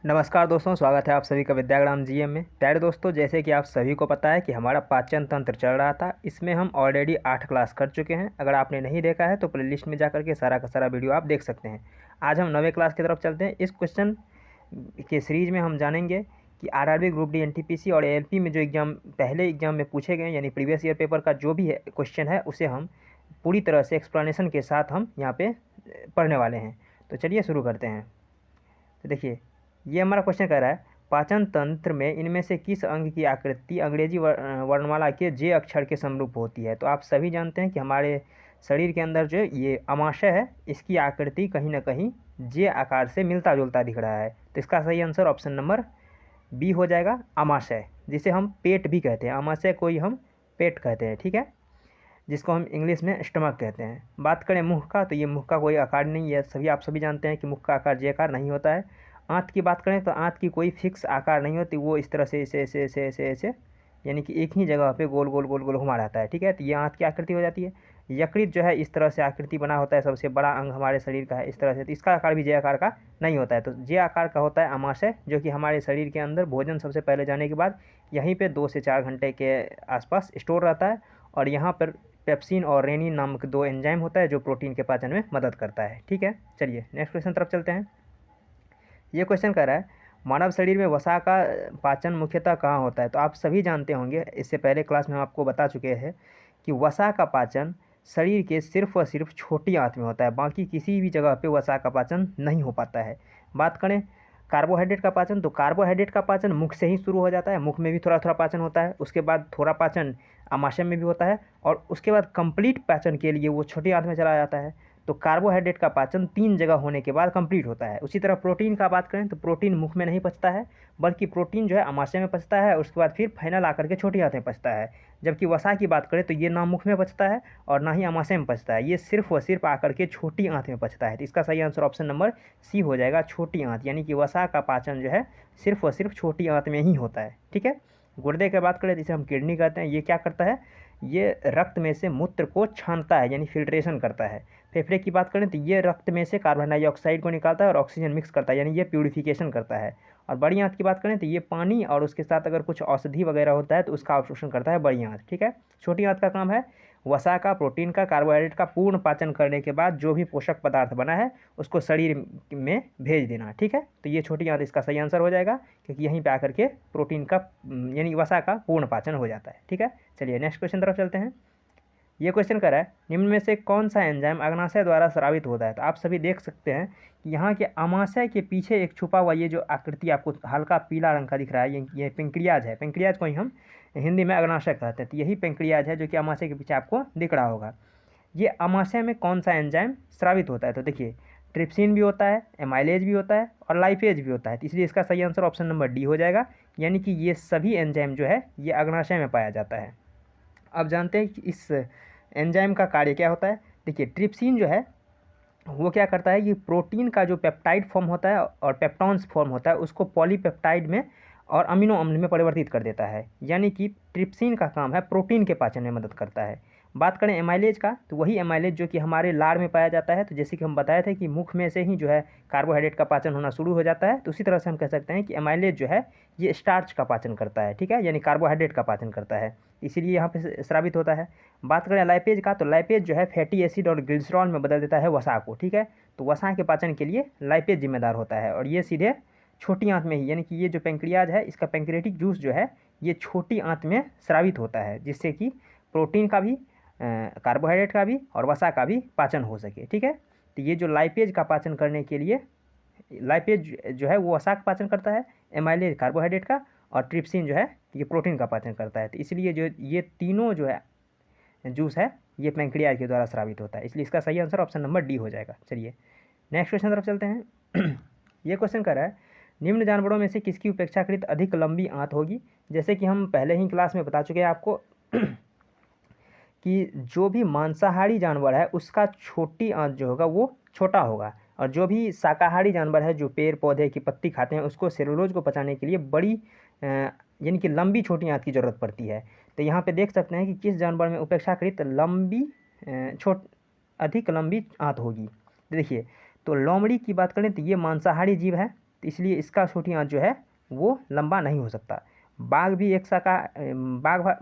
नमस्कार दोस्तों, स्वागत है आप सभी का विद्याग्राम जीएम में। प्यारे दोस्तों, जैसे कि आप सभी को पता है कि हमारा पाचन तंत्र चल रहा था, इसमें हम ऑलरेडी 8 क्लास कर चुके हैं। अगर आपने नहीं देखा है तो प्लेलिस्ट में जाकर के सारा का सारा वीडियो आप देख सकते हैं। आज हम 9वें क्लास की तरफ चलते हैं। इस क्वेश्चन के सीरीज में हम जानेंगे कि आरआरबी, ग्रुप डी, एनटीपीसी और एएलपी में जो एग्जाम पहले एग्जाम में पूछे गए यानी प्रीवियस ईयर पेपर का जो भी है क्वेश्चन है, उसे हम पूरी तरह से एक्सप्लेनेशन के साथ हम यहाँ पे पढ़ने वाले हैं। तो चलिए शुरू करते हैं। तो देखिए, ये हमारा क्वेश्चन कह रहा है पाचन तंत्र में इनमें से किस अंग की आकृति अंग्रेजी वर्णमाला के जे अक्षर के समरूप होती है। तो आप सभी जानते हैं कि हमारे शरीर के अंदर जो ये अमाशय है, इसकी आकृति कहीं ना कहीं जे आकार से मिलता जुलता दिख रहा है। तो इसका सही आंसर ऑप्शन नंबर बी हो जाएगा, अमाशय, जिसे हम पेट भी कहते हैं। अमाशय को ही हम पेट कहते हैं, ठीक है, जिसको हम इंग्लिश में स्टमक कहते हैं। बात करें मुख का, तो ये मुख का कोई आकार नहीं है। आप सभी जानते हैं कि मुख का आकार जे आकार नहीं होता है। आंत की बात करें तो आंत की कोई फिक्स आकार नहीं होती, वो इस तरह से ऐसे ऐसे ऐसे ऐसे ऐसे यानी कि एक ही जगह पे गोल गोल गोल गोल घुमा रहता है, ठीक है। तो ये आंत की आकृति हो जाती है। यकृत जो है इस तरह से आकृति बना होता है, सबसे बड़ा अंग हमारे शरीर का है इस तरह से। तो इसका आकार भी जे आकार का नहीं होता है। तो जे आकार का होता है अमाशय, जो कि हमारे शरीर के अंदर भोजन सबसे पहले जाने के बाद यहीं पर 2 से 4 घंटे के आसपास स्टोर रहता है। और यहाँ पर पेप्सिन और रेनिन नामक 2 एंजाइम होता है जो प्रोटीन के पाचन में मदद करता है, ठीक है। चलिए नेक्स्ट क्वेश्चन तरफ चलते हैं। ये क्वेश्चन कह रहा है मानव शरीर में वसा का पाचन मुख्यतः कहाँ होता है। तो आप सभी जानते होंगे, इससे पहले क्लास में हम आपको बता चुके हैं कि वसा का पाचन शरीर के सिर्फ और सिर्फ छोटी आंत में होता है, बाकी किसी भी जगह पे वसा का पाचन नहीं हो पाता है। बात करें कार्बोहाइड्रेट का पाचन, तो कार्बोहाइड्रेट का पाचन मुख से ही शुरू हो जाता है। मुख में भी थोड़ा थोड़ा पाचन होता है, उसके बाद थोड़ा पाचन आमाशय में भी होता है, और उसके बाद कंप्लीट पाचन के लिए वो छोटी आंत में चला जाता है। तो कार्बोहाइड्रेट का पाचन 3 जगह होने के बाद कंप्लीट होता है। उसी तरह प्रोटीन का बात करें तो प्रोटीन मुख में नहीं पचता है, बल्कि प्रोटीन जो है आमाशय में पचता है, उसके बाद फिर फाइनल आकर के छोटी आंत में पचता है। जबकि वसा की बात करें तो ये ना मुख में पचता है और ना ही आमाशय में पचता है, ये सिर्फ व सिर्फ आकर के छोटी आंत में पचता है। तो इसका सही आंसर ऑप्शन नंबर सी हो जाएगा, छोटी आंत। यानी कि वसा का पाचन जो है सिर्फ व सिर्फ छोटी आंत में ही होता है, ठीक है। गुर्दे की बात करें जिसे हम किडनी कहते हैं, ये क्या करता है, ये रक्त में से मूत्र को छानता है यानी फिल्ट्रेशन करता है। फेफड़े की बात करें तो ये रक्त में से कार्बन डाइऑक्साइड को निकालता है और ऑक्सीजन मिक्स करता है, यानी ये प्यूरिफिकेशन करता है। और बड़ी आंत की बात करें तो ये पानी और उसके साथ अगर कुछ औषधि वगैरह होता है तो उसका अवशोषण करता है बड़ी आंत, ठीक है। छोटी आंत का काम है वसा का, प्रोटीन का, कार्बोहाइड्रेट का पूर्ण पाचन करने के बाद जो भी पोषक पदार्थ बना है उसको शरीर में भेज देना, ठीक है। तो ये छोटी आंत इसका सही आंसर हो जाएगा, क्योंकि यहीं पे आकर के प्रोटीन का यानी वसा का पूर्ण पाचन हो जाता है, ठीक है। चलिए नेक्स्ट क्वेश्चन तरफ चलते हैं। ये क्वेश्चन कर रहा है निम्न में से कौन सा एंजाइम अग्नाशय द्वारा स्रावित होता है। तो आप सभी देख सकते हैं कि यहाँ के अमाशय के पीछे एक छुपा हुआ ये जो आकृति आपको हल्का पीला रंग का दिख रहा है, ये पेंक्रियाज है। पेंक्रियाज को ही हम हिंदी में अग्नाशय कहते हैं। तो यही पेंक्रियाज है जो कि अमाशय के पीछे आपको दिख रहा होगा। ये अमाशय में कौन सा एंजाइम स्रावित होता है। तो देखिए, ट्रिप्सिन भी होता है, एमाइलेज भी होता है और लाइपेज भी होता है। तो इसलिए इसका सही आंसर ऑप्शन नंबर डी हो जाएगा, यानी कि ये सभी एंजाइम जो है ये अग्नाशय में पाया जाता है। अब जानते हैं कि इस एंजाइम का कार्य क्या होता है। देखिए, ट्रिप्सिन जो है वो क्या करता है, ये प्रोटीन का जो पेप्टाइड फॉर्म होता है और पेप्टॉन्स फॉर्म होता है उसको पॉलीपेप्टाइड में और अमीनो अम्ल में परिवर्तित कर देता है। यानी कि ट्रिप्सिन का काम है प्रोटीन के पाचन में मदद करता है। बात करें एमाइलेज का, तो वही एमाइलेज जो कि हमारे लार में पाया जाता है। तो जैसे कि हम बताए थे कि मुख में से ही जो है कार्बोहाइड्रेट का पाचन होना शुरू हो जाता है, तो उसी तरह से हम कह सकते हैं कि एमाइलेज जो है ये स्टार्च का पाचन करता है, ठीक है, यानी कार्बोहाइड्रेट का पाचन करता है, इसीलिए यहाँ पे स्रावित होता है। बात करें लाइपेज का, तो लाइपेज जो है फैटी एसिड और ग्लिसरॉल में बदल देता है वसा को, ठीक है। तो वसा के पाचन के लिए लाइपेज जिम्मेदार होता है, और ये सीधे छोटी आंत में ही, यानी कि ये जो पेंक्रियाज है इसका पेंक्रियाटिक जूस जो है ये छोटी आंत में स्रावित होता है, जिससे कि प्रोटीन का भी, कार्बोहाइड्रेट का भी और वसा का भी पाचन हो सके, ठीक है। तो ये जो लाइपेज का पाचन करने के लिए, लाइपेज जो है वो वसा का पाचन करता है, एमाइलेज कार्बोहाइड्रेट का, और ट्रिप्सिन जो है ये प्रोटीन का पाचन करता है। तो इसलिए जो ये तीनों जो है जूस है ये पेंक्रियाज के द्वारा स्रावित होता है, इसलिए इसका सही आंसर ऑप्शन नंबर डी हो जाएगा। चलिए नेक्स्ट क्वेश्चन तरफ चलते हैं। ये क्वेश्चन कर रहा है निम्न जानवरों में से किसकी अपेक्षाकृत अधिक लंबी आंत होगी। जैसे कि हम पहले ही क्लास में बता चुके हैं आपको कि जो भी मांसाहारी जानवर है उसका छोटी आंत जो होगा वो छोटा होगा, और जो भी शाकाहारी जानवर है जो पेड़ पौधे की पत्ती खाते हैं उसको सेलुलोज को पचाने के लिए बड़ी यानी कि लंबी छोटी आंत की ज़रूरत पड़ती है। तो यहाँ पे देख सकते हैं कि किस जानवर में अपेक्षाकृत लंबी अधिक लंबी आंत होगी। देखिए, तो लोमड़ी की बात करें तो ये मांसाहारी जीव है, तो इसलिए इसका छोटी आंत जो है वो लंबा नहीं हो सकता। बाघ भी एक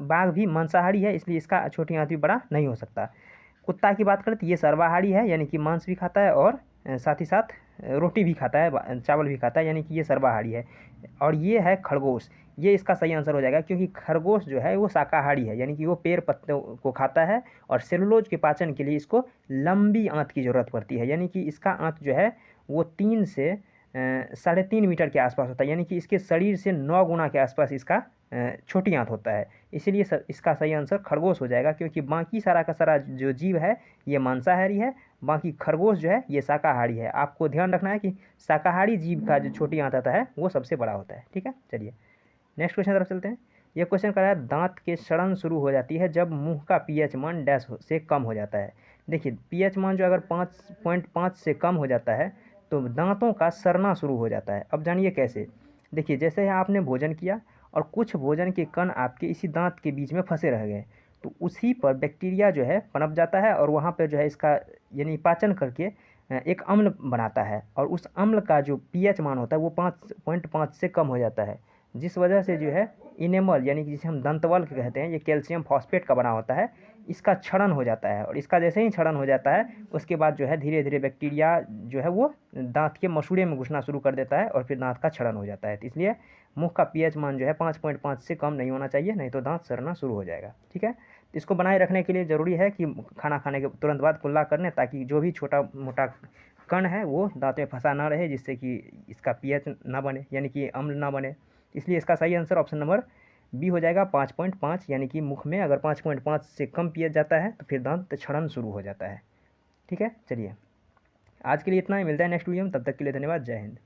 बाघ भी मांसाहारी है, इसलिए इसका छोटी आंत भी बड़ा नहीं हो सकता। कुत्ता की बात करें तो ये सर्वाहारी है, यानी कि मांस भी खाता है और साथ ही साथ रोटी भी खाता है, चावल भी खाता है, यानी कि ये सर्वाहारी है। और ये है खरगोश, ये इसका सही आंसर हो जाएगा, क्योंकि खरगोश जो है वो शाकाहारी है, यानी कि वो पेड़ पत्तों को खाता है और सेलुलोज के पाचन के लिए इसको लंबी आंत की ज़रूरत पड़ती है, यानी कि इसका आंत जो है वो 3 से 3.5 मीटर के आसपास होता है, यानी कि इसके शरीर से 9 गुना के आसपास इसका छोटी आंत होता है। इसीलिए इसका सही आंसर खरगोश हो जाएगा, क्योंकि बाकी सारा का सारा जो जीव है ये मांसाहारी है, बाकी खरगोश जो है ये शाकाहारी है। आपको ध्यान रखना है कि शाकाहारी जीव का जो छोटी आंत आता है वो सबसे बड़ा होता है। ठीक है, चलिए नेक्स्ट क्वेश्चन तरफ चलते हैं। ये क्वेश्चन कर रहा है दांत के सड़न शुरू हो जाती है जब मुंह का पीएच मान डैश से कम हो जाता है। देखिए पीएच मान जो अगर 5.5 से कम हो जाता है तो दांतों का सड़ना शुरू हो जाता है। अब जानिए कैसे। देखिए जैसे आपने भोजन किया और कुछ भोजन के कण आपके इसी दांत के बीच में फंसे रह गए, तो उसी पर बैक्टीरिया जो है पनप जाता है और वहाँ पर जो है इसका यानी पाचन करके एक अम्ल बनाता है, और उस अम्ल का जो पीएच मान होता है वो 5.5 से कम हो जाता है, जिस वजह से जो है इनेमल यानी कि जिसे हम दंतवल्क कहते हैं, ये कैल्शियम फॉस्फेट का बना होता है, इसका क्षरण हो जाता है। और इसका जैसे ही क्षरण हो जाता है उसके बाद जो है धीरे धीरे बैक्टीरिया जो है वो दांत के मसूड़े में घुसना शुरू कर देता है और फिर दांत का क्षरण हो जाता है। तो इसलिए मुंह का पीएच मान जो है 5.5 से कम नहीं होना चाहिए, नहीं तो दांत सड़ना शुरू हो जाएगा। ठीक है, इसको बनाए रखने के लिए ज़रूरी है कि खाना खाने के तुरंत बाद कुल्ला कर लें, ताकि जो भी छोटा मोटा कण है वो दांत में फंसा ना रहे, जिससे कि इसका पीएच ना बने, यानी कि अम्ल ना बने। इसलिए इसका सही आंसर ऑप्शन नंबर बी हो जाएगा 5.5, यानी कि मुख में अगर 5.5 से कम पीएच जाता है तो फिर दांत क्षरण शुरू हो जाता है। ठीक है, चलिए आज के लिए इतना ही, मिलता है नेक्स्ट वीडियो में, तब तक के लिए धन्यवाद, जय हिंद।